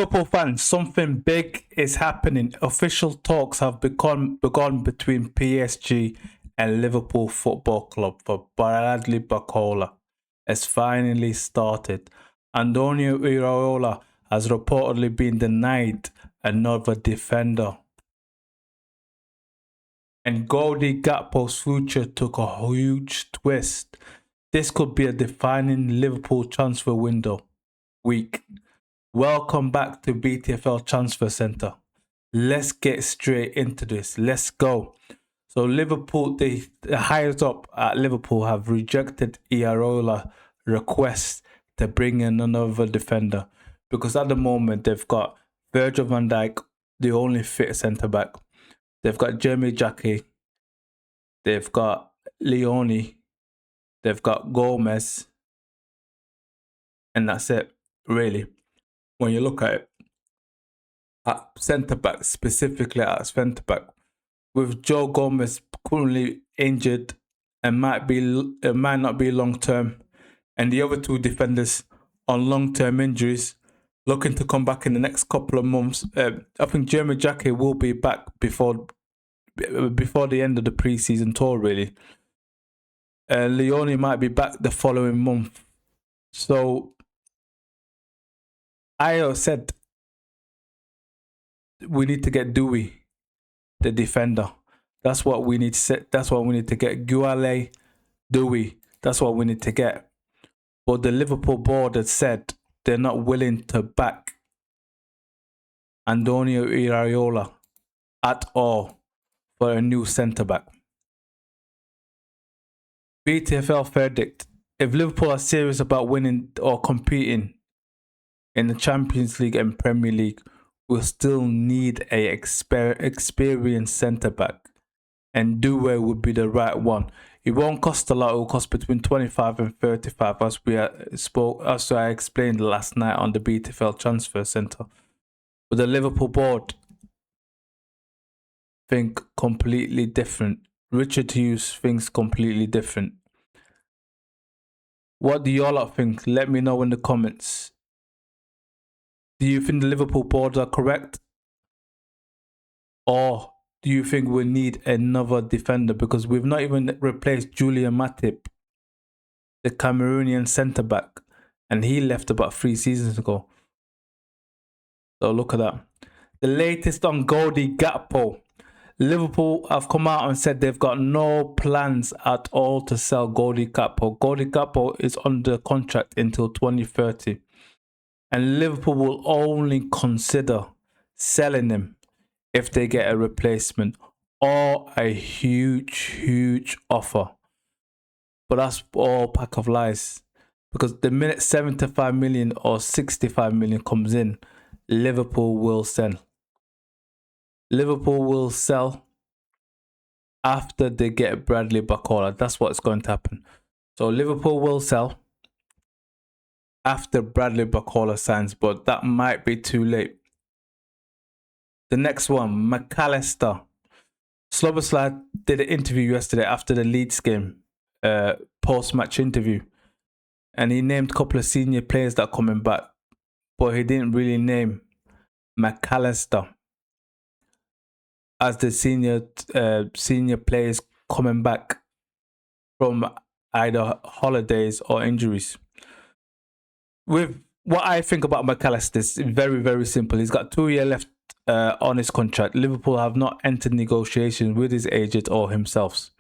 Liverpool fans, something big is happening. Official talks have begun between PSG and Liverpool Football Club for Bradley Barcola. Has finally started. Andoni Iraola has reportedly been denied another defender. And Cody Gakpo's future took a huge twist. This could be a defining Liverpool transfer window week. Welcome back to BTFL Transfer Centre. Let's get straight into this. Let's go. So Liverpool, the highest up at Liverpool have rejected Iraola's request to bring in another defender because at the moment they've got Virgil van Dijk, the only fit centre-back. They've got Jeremy Jackie. They've got Leone. They've got Koumas. And that's it, really. When you look at it, at centre-back, specifically at centre-back, with Joe Gomez currently injured and might not be long-term, and the other two defenders on long-term injuries, looking to come back in the next couple of months. I think Jeremy Jackie will be back before the end of the pre-season tour, really. Leone might be back the following month. So I said we need to get Dewey, the defender. That's what we need to set. That's what we need to get. Guale, Dewey. That's what we need to get. But the Liverpool board had said they're not willing to back Andoni Iraola at all for a new centre-back. BTFL verdict. If Liverpool are serious about winning or competing in the Champions League and Premier League, we'll still need a experienced centre-back. And Dewey would be the right one. It won't cost a lot. It will cost between 25 and 35, as I explained last night on the BTFL Transfer Centre. But the Liverpool board think completely different. Richard Hughes thinks completely different. What do y'all think? Let me know in the comments. Do you think the Liverpool boards are correct? Or do you think we need another defender? Because we've not even replaced Julian Matip, the Cameroonian centre-back. And he left about 3 seasons ago. So look at that. The latest on Cody Gakpo. Liverpool have come out and said they've got no plans at all to sell Cody Gakpo. Cody Gakpo is under contract until 2030. And Liverpool will only consider selling him if they get a replacement or a huge offer. But that's all pack of lies. Because the minute 75 million or 65 million comes in, Liverpool will sell. Liverpool will sell after they get Bradley Barcola. That's what's going to happen. So Liverpool will sell after Bradley Barcola signs, but that might be too late. The next one, Mac Allister. Sloboslai did an interview yesterday after the Leeds game, post-match interview. And he named a couple of senior players that are coming back, but he didn't really name Mac Allister as the senior players coming back from either holidays or injuries. With what I think about Mac Allister is very, very simple. He's got 2 years left on his contract. Liverpool have not entered negotiations with his agent or himself.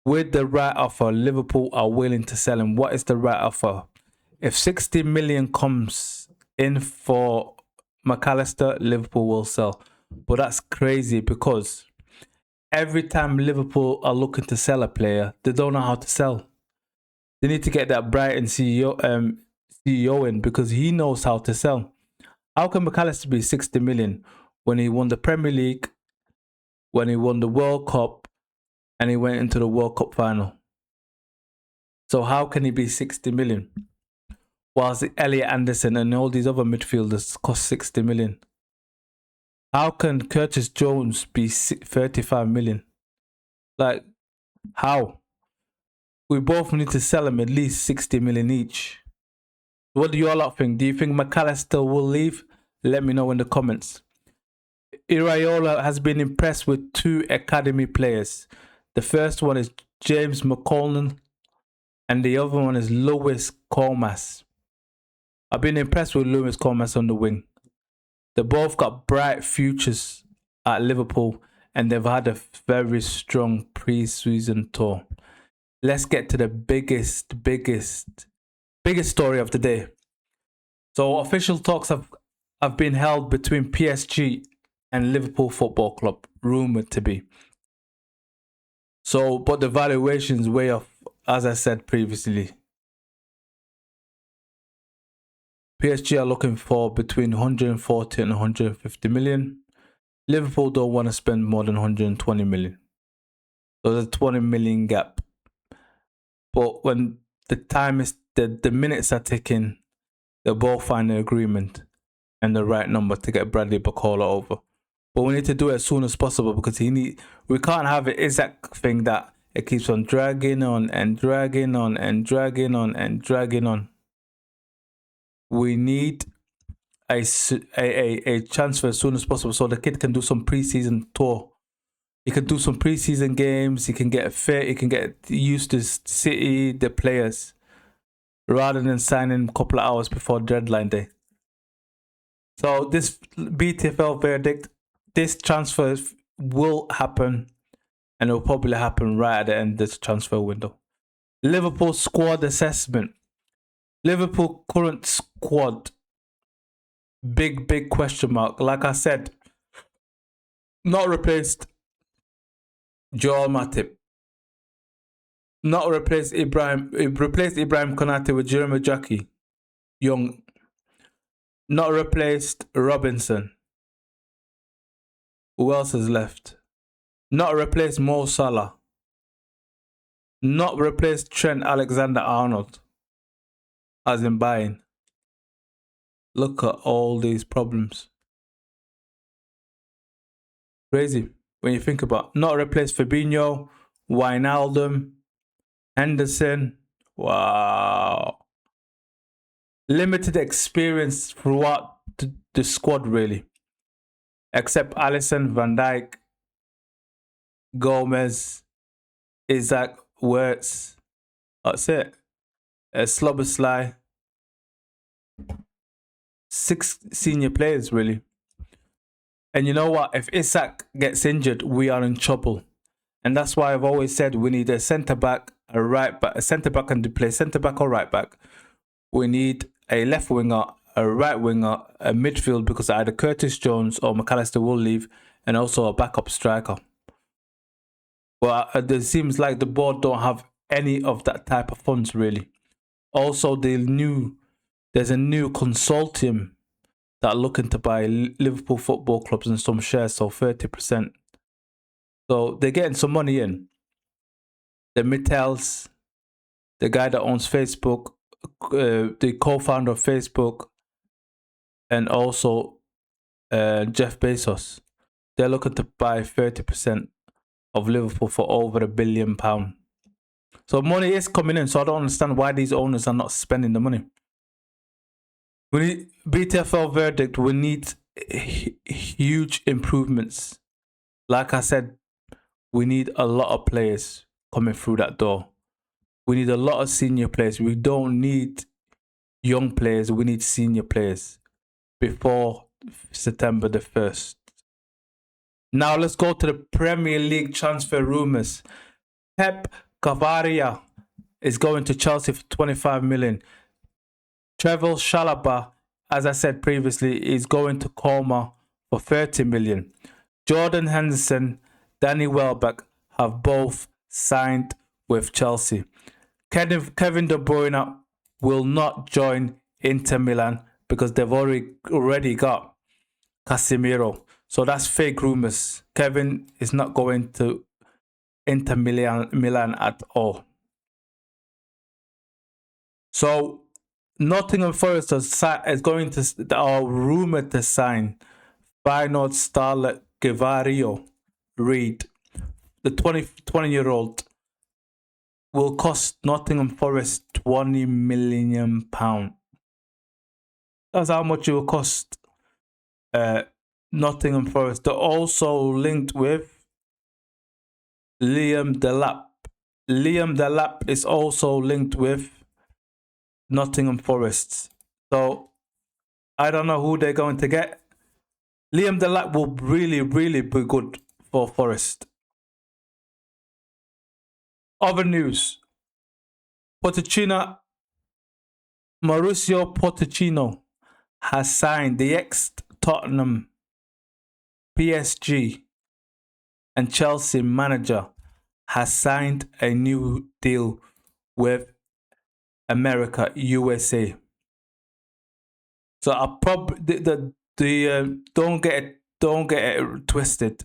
With the right offer, Liverpool are willing to sell him. What is the right offer? If 60 million comes in for Mac Allister, Liverpool will sell. But that's crazy because every time Liverpool are looking to sell a player, they don't know how to sell. They need to get that Brighton CEO in because he knows how to sell. How can Mac Allister be 60 million when he won the Premier League, when he won the World Cup, and he went into the World Cup final? So how can he be 60 million? Whilst Elliot Anderson and all these other midfielders cost 60 million. How can Curtis Jones be 35 million? Like, how? We both need to sell him at least 60 million each. What do you all think? Do you think Mac Allister will leave? Let me know in the comments. Iraola has been impressed with 2 academy players. The first one is James McConnell and the other one is Lewis Koumas. I've been impressed with Lewis Koumas on the wing. They both got bright futures at Liverpool and they've had a very strong pre-season tour. Let's get to the biggest story of the day. So official talks have been held between PSG and Liverpool Football Club, rumoured to be. So, but the valuation's way off, as I said previously. PSG are looking for between 140 and 150 million. Liverpool don't want to spend more than 120 million. So there's a 20 million gap. But when the time is, the minutes are ticking, they'll both find an agreement and the right number to get Bradley Barcola over. But we need to do it as soon as possible because we can't have it exact thing that it keeps on dragging on and dragging on and dragging on and dragging on. We need a transfer as soon as possible so the kid can do some pre-season tour. He can do some pre-season games. He can get fit. He can get used to City, the players, rather than signing a couple of hours before deadline day. So this BTFL verdict, this transfer will happen and it will probably happen right at the end of this transfer window. Liverpool squad assessment. Liverpool current squad. Big question mark. Like I said, not replaced Joel Matip. Not replaced Ibrahim. Replaced Ibrahim Konate with Jeremy Jackie. Young. Not replaced Robinson. Who else has left? Not replaced Mo Salah. Not replaced Trent Alexander-Arnold. As in buying. Look at all these problems. Crazy when you think about it. Not replaced Fabinho, Wijnaldum, Henderson. Wow. Limited experience throughout the squad really. Except Alisson, Van Dijk, Gomez, Isaac, Wirtz. That's it. Slobosly. 6 senior players really. And you know what? If Isaac gets injured, we are in trouble. And that's why I've always said we need a centre-back, a right-back. A centre-back can play centre-back or right-back. We need a left winger, a right winger, a midfield because either Curtis Jones or Mac Allister will leave, and also a backup striker. Well, it seems like the board don't have any of that type of funds really. Also, there's a new consortium that are looking to buy Liverpool football clubs and some shares, so 30%. So they're getting some money in. The Mittels, the guy that owns Facebook, the co-founder of Facebook, and also Jeff Bezos. They're looking to buy 30% of Liverpool for over £1 billion. So money is coming in, so I don't understand why these owners are not spending the money. We need BTFL verdict. We need huge improvements. Like I said, we need a lot of players coming through that door. We need a lot of senior players. We don't need young players. We need senior players before September the 1st. Now let's go to the Premier League transfer rumours. Pep Chavarría is going to Chelsea for 25 million. Trevoh Chalobah, as I said previously, is going to Koumas for 30 million. Jordan Henderson, Danny Welbeck have both signed with Chelsea. Kevin De Bruyne will not join Inter Milan because they've already got Casemiro. So that's fake rumours. Kevin is not going to Inter Milan at all. So Nottingham Forest is going to, are rumoured to sign Feyenoord starlet Givairo Read. The 20-year-old will cost Nottingham Forest £20 million. That's how much it will cost. Nottingham Forest. They're also linked with Liam Delap. Liam Delap is also linked with Nottingham Forest. So I don't know who they're going to get. Liam Delap will really, really be good for Forest. Other news. Mauricio Pochettino has signed the ex-Tottenham, PSG and Chelsea manager has signed a new deal with America, USA. So I probably don't get it twisted.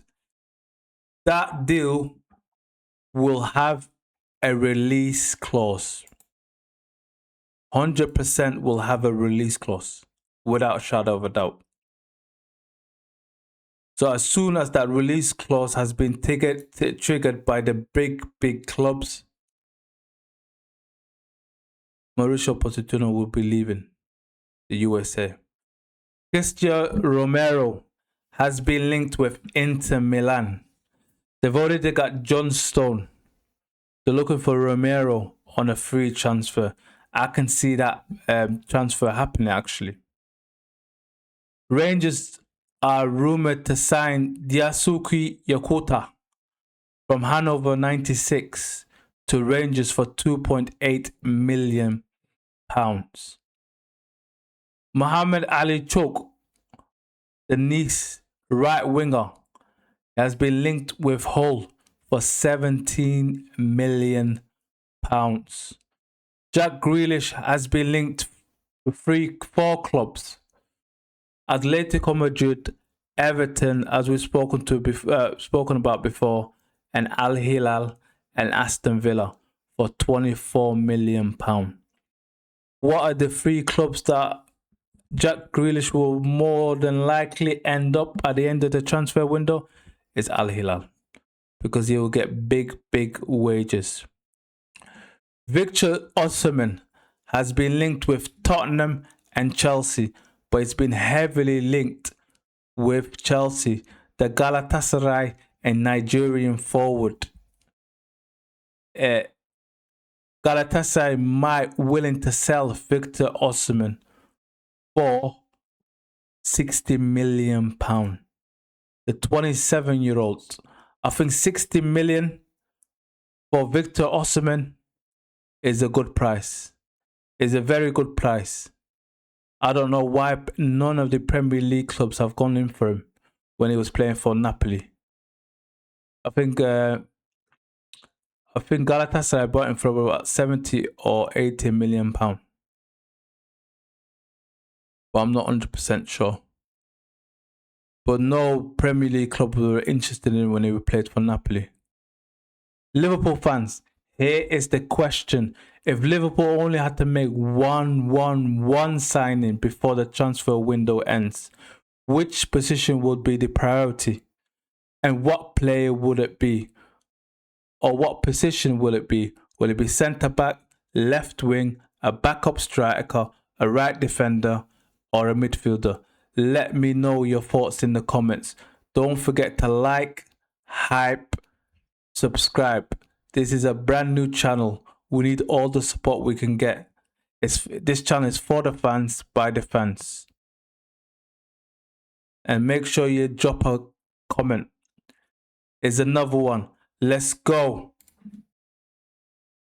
That deal will have a release clause. 100% will have a release clause, without a shadow of a doubt. So as soon as that release clause has been triggered by the big clubs, Mauricio Pochettino will be leaving the USA. Cristiano Romero has been linked with Inter Milan. They've already got John Stone. They're looking for Romero on a free transfer. I can see that transfer happening, actually. Rangers are rumored to sign Daisuke Yokota from Hannover 96 to Rangers for £2.8 million. Mohamed Ali Chouk, the Nice right winger, has been linked with Hull for £17 million. Jack Grealish has been linked to four clubs: Atletico Madrid, Everton, as we've spoken about before, and Al Hilal and Aston Villa for £24 million. What are the three clubs that Jack Grealish will more than likely end up at the end of the transfer window? Is Al Hilal, because he will get big wages. Victor Osimhen has been linked with Tottenham and Chelsea, but it's been heavily linked with Chelsea, the Galatasaray and Nigerian forward. Galatasaray might willing to sell Victor Osimhen for £60 million. The 27-year-old. I think £60 million for Victor Osimhen is a good price. Is a very good price. I don't know why none of the Premier League clubs have gone in for him when he was playing for Napoli. I think Galatasaray bought him for about 70 or 80 million pounds. But I'm not 100% sure. But no Premier League club were interested in him when he played for Napoli. Liverpool fans, here is the question. If Liverpool only had to make one signing before the transfer window ends, which position would be the priority? And what player would it be? Or what position will it be? Will it be centre-back, left wing, a backup striker, a right defender, or a midfielder? Let me know your thoughts in the comments. Don't forget to like, hype, subscribe. This is a brand new channel. We need all the support we can get. This channel is for the fans, by the fans. And make sure you drop a comment. Is another one. Let's go.